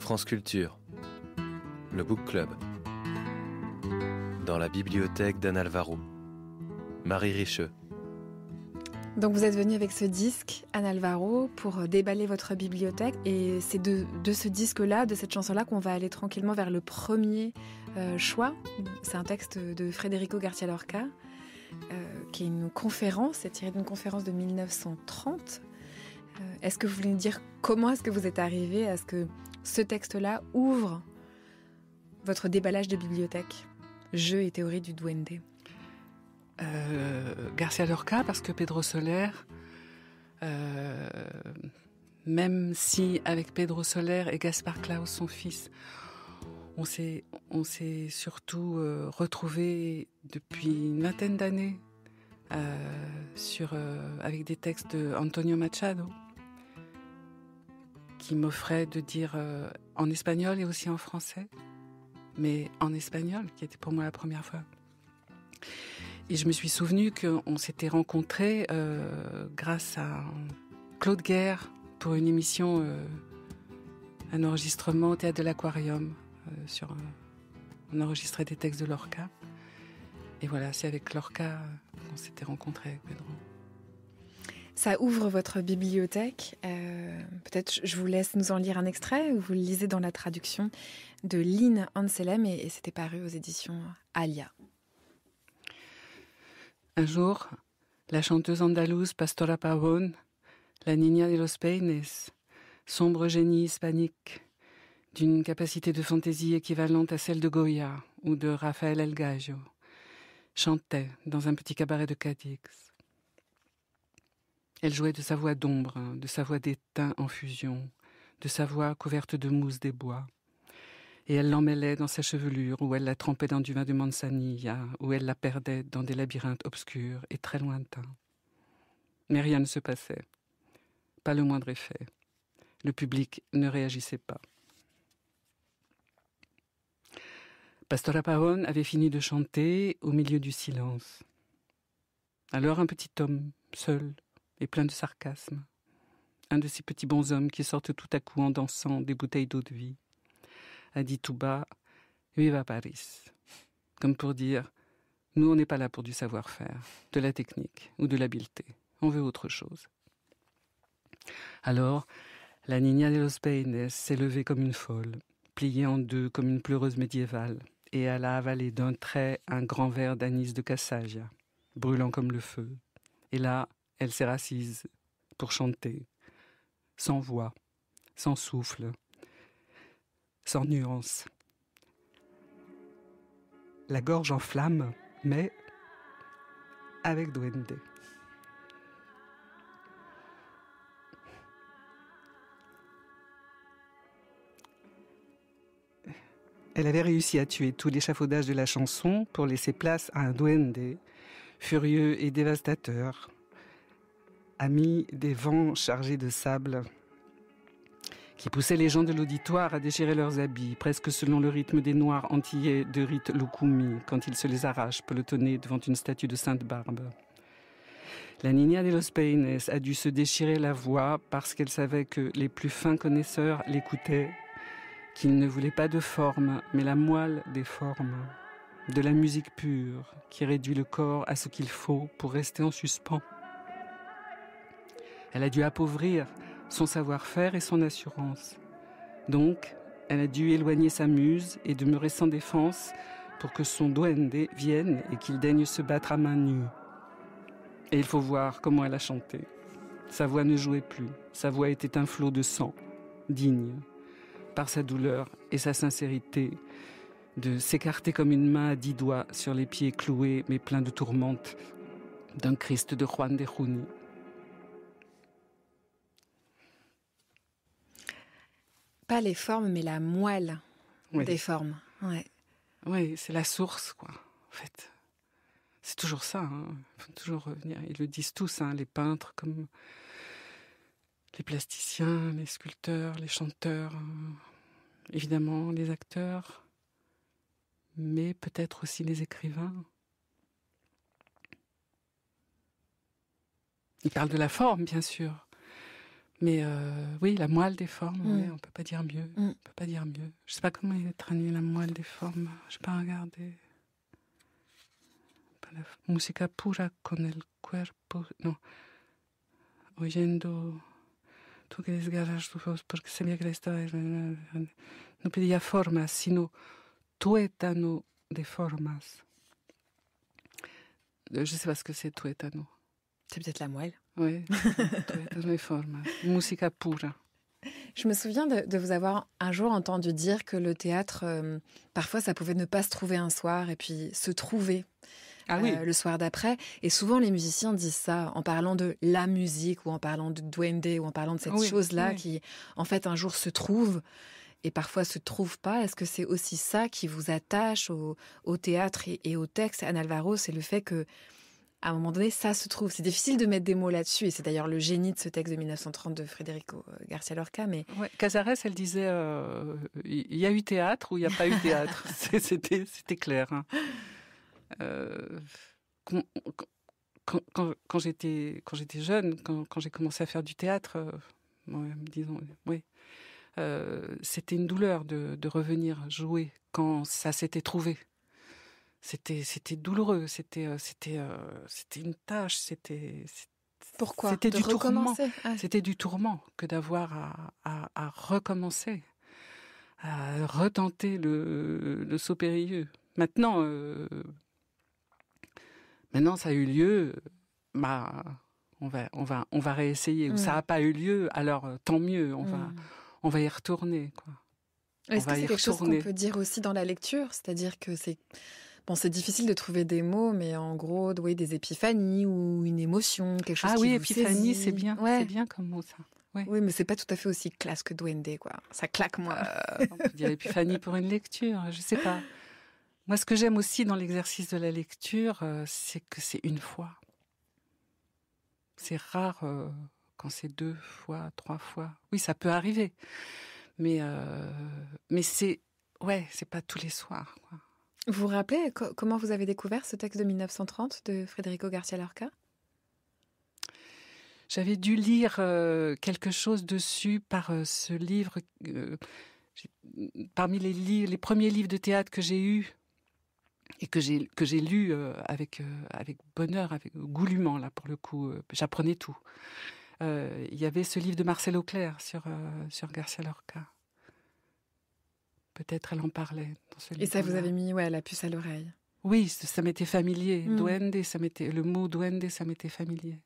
France Culture, le Book Club, dans la bibliothèque d'Anne Alvaro. Marie Richeux. Donc vous êtes venu avec ce disque, Anne Alvaro, pour déballer votre bibliothèque. Et c'est de ce disque-là, de cette chanson-là, qu'on va aller tranquillement vers le premier choix. C'est un texte de Federico García Lorca, qui est une conférence, c'est tiré d'une conférence de 1930. Est-ce que vous voulez nous dire comment est-ce que vous êtes arrivé à ce que ce texte-là ouvre votre déballage de bibliothèque, Jeux et théorie du duende? García Lorca, parce que Pedro Soler, même si avec Pedro Soler et Gaspar Claus, son fils, on s'est surtout retrouvés depuis une vingtaine d'années avec des textes d'Antonio Machado, qui m'offrait de dire en espagnol et aussi en français, mais en espagnol, qui était pour moi la première fois. Et je me suis souvenu qu'on s'était rencontrés grâce à Claude Guerre pour une émission, un enregistrement au Théâtre de l'Aquarium. On enregistrait des textes de Lorca. Et voilà, c'est avec Lorca qu'on s'était rencontrés avec Pedro. Ça ouvre votre bibliothèque. Peut-être je vous laisse nous en lire un extrait, ou vous le lisez dans la traduction de Lynn Anselm, et c'était paru aux éditions Alia. Un jour, la chanteuse andalouse Pastora Pavón, la Niña de los Peines, sombre génie hispanique, d'une capacité de fantaisie équivalente à celle de Goya ou de Rafael El Gallo, chantait dans un petit cabaret de Cadix. Elle jouait de sa voix d'ombre, de sa voix d'étain en fusion, de sa voix couverte de mousse des bois. Et elle l'emmêlait dans sa chevelure, ou elle la trempait dans du vin de manzanilla, ou elle la perdait dans des labyrinthes obscurs et très lointains. Mais rien ne se passait. Pas le moindre effet. Le public ne réagissait pas. Pastora Pavón avait fini de chanter au milieu du silence. Alors un petit homme, seul et plein de sarcasme, un de ces petits bonshommes qui sortent tout à coup en dansant des bouteilles d'eau de vie, a dit tout bas « Viva Paris !» comme pour dire « Nous, on n'est pas là pour du savoir-faire, de la technique ou de l'habileté. On veut autre chose. » Alors, la Niña de los Peines s'est levée comme une folle, pliée en deux comme une pleureuse médiévale, et elle a avalé d'un trait un grand verre d'anis de Cassagia, brûlant comme le feu. Et là, elle s'est rassise pour chanter, sans voix, sans souffle, sans nuance. La gorge en flamme, mais avec duende. Elle avait réussi à tuer tout l'échafaudage de la chanson pour laisser place à un duende, furieux et dévastateur, ami des vents chargés de sable, qui poussait les gens de l'auditoire à déchirer leurs habits, presque selon le rythme des Noirs antillais de rite Lukumi, quand ils se les arrachent pelotonnés devant une statue de Sainte Barbe. La Niña de los Peines a dû se déchirer la voix parce qu'elle savait que les plus fins connaisseurs l'écoutaient, qu'il ne voulait pas de forme, mais la moelle des formes, de la musique pure qui réduit le corps à ce qu'il faut pour rester en suspens. Elle a dû appauvrir son savoir-faire et son assurance. Donc, elle a dû éloigner sa muse et demeurer sans défense pour que son duende vienne et qu'il daigne se battre à main nue. Et il faut voir comment elle a chanté. Sa voix ne jouait plus, sa voix était un flot de sang, digne, par sa douleur et sa sincérité, de s'écarter comme une main à 10 doigts sur les pieds cloués mais pleins de tourmente d'un Christ de Juan de Juni. Pas les formes, mais la moelle des formes. Ouais. Oui, c'est la source, quoi, en fait. C'est toujours ça, hein. Il faut toujours revenir. Ils le disent tous, hein, les peintres comme les plasticiens, les sculpteurs, les chanteurs, évidemment les acteurs, mais peut-être aussi les écrivains. Ils parlent de la forme, bien sûr, Mais oui, la moelle des formes, ouais, on peut pas dire mieux. On peut pas dire mieux. Je sais pas comment il est traduit, la moelle des formes. Je n'ai pas regardé. Música pura con el cuerpo. No. Oyendo. Tú que desgarras tu voz porque sabía que la estaba. No pedía formas, sino tuétano de formas. Je ne sais pas ce que c'est tuétano. C'est peut-être la moelle. Oui, tuétano de formas. Música pura. Je me souviens de vous avoir un jour entendu dire que le théâtre, parfois, ça pouvait ne pas se trouver un soir et puis se trouver le soir d'après. Et souvent, les musiciens disent ça en parlant de la musique ou en parlant de duende ou en parlant de cette chose-là qui, en fait, un jour se trouve et parfois se trouve pas. Est-ce que c'est aussi ça qui vous attache au théâtre et au texte, Ana Alvaro? C'est le fait que à un moment donné, ça se trouve. C'est difficile de mettre des mots là-dessus. Et c'est d'ailleurs le génie de ce texte de 1930 de Federico García Lorca. Mais... Ouais, Casares, elle disait il y a eu théâtre ou il n'y a pas eu théâtre. C'était clair. Hein. Quand j'étais jeune, quand j'ai commencé à faire du théâtre, disons, oui, c'était une douleur de revenir jouer quand ça s'était trouvé. C'était douloureux, c'était une tâche, Pourquoi? C'était du tourment. Ah. C'était du tourment que d'avoir à recommencer, à retenter le saut périlleux. Maintenant, ça a eu lieu, on va réessayer. Ou ça n'a pas eu lieu, alors tant mieux, on va y retourner, quoi. Est-ce que c'est quelque chose qu'on peut dire aussi dans la lecture? C'est-à-dire que c'est difficile de trouver des mots, mais en gros, oui, des épiphanies ou une émotion, quelque chose qui vous épiphanie, saisit. c'est bien, c'est bien comme mot, ça. Ouais. Oui, mais c'est pas tout à fait aussi classe que duende, quoi. Ça claque moins. On peut dire épiphanie pour une lecture, je sais pas. Moi, ce que j'aime aussi dans l'exercice de la lecture, c'est que c'est une fois. C'est rare quand c'est 2 fois, 3 fois. Oui, ça peut arriver, mais c'est pas tous les soirs, quoi. Vous vous rappelez comment vous avez découvert ce texte de 1930 de Federico García Lorca? J'avais dû lire quelque chose dessus par ce livre. Parmi les premiers livres de théâtre que j'ai eus et que j'ai lu avec bonheur, avec goulûment, là, pour le coup, j'apprenais tout. Il y avait ce livre de Marcel Auclair sur García Lorca. Peut-être elle en parlait dans ce livre. Et ça vous avait mis la puce à l'oreille? Oui, ça m'était familier. Duende, le mot duende, ça m'était familier.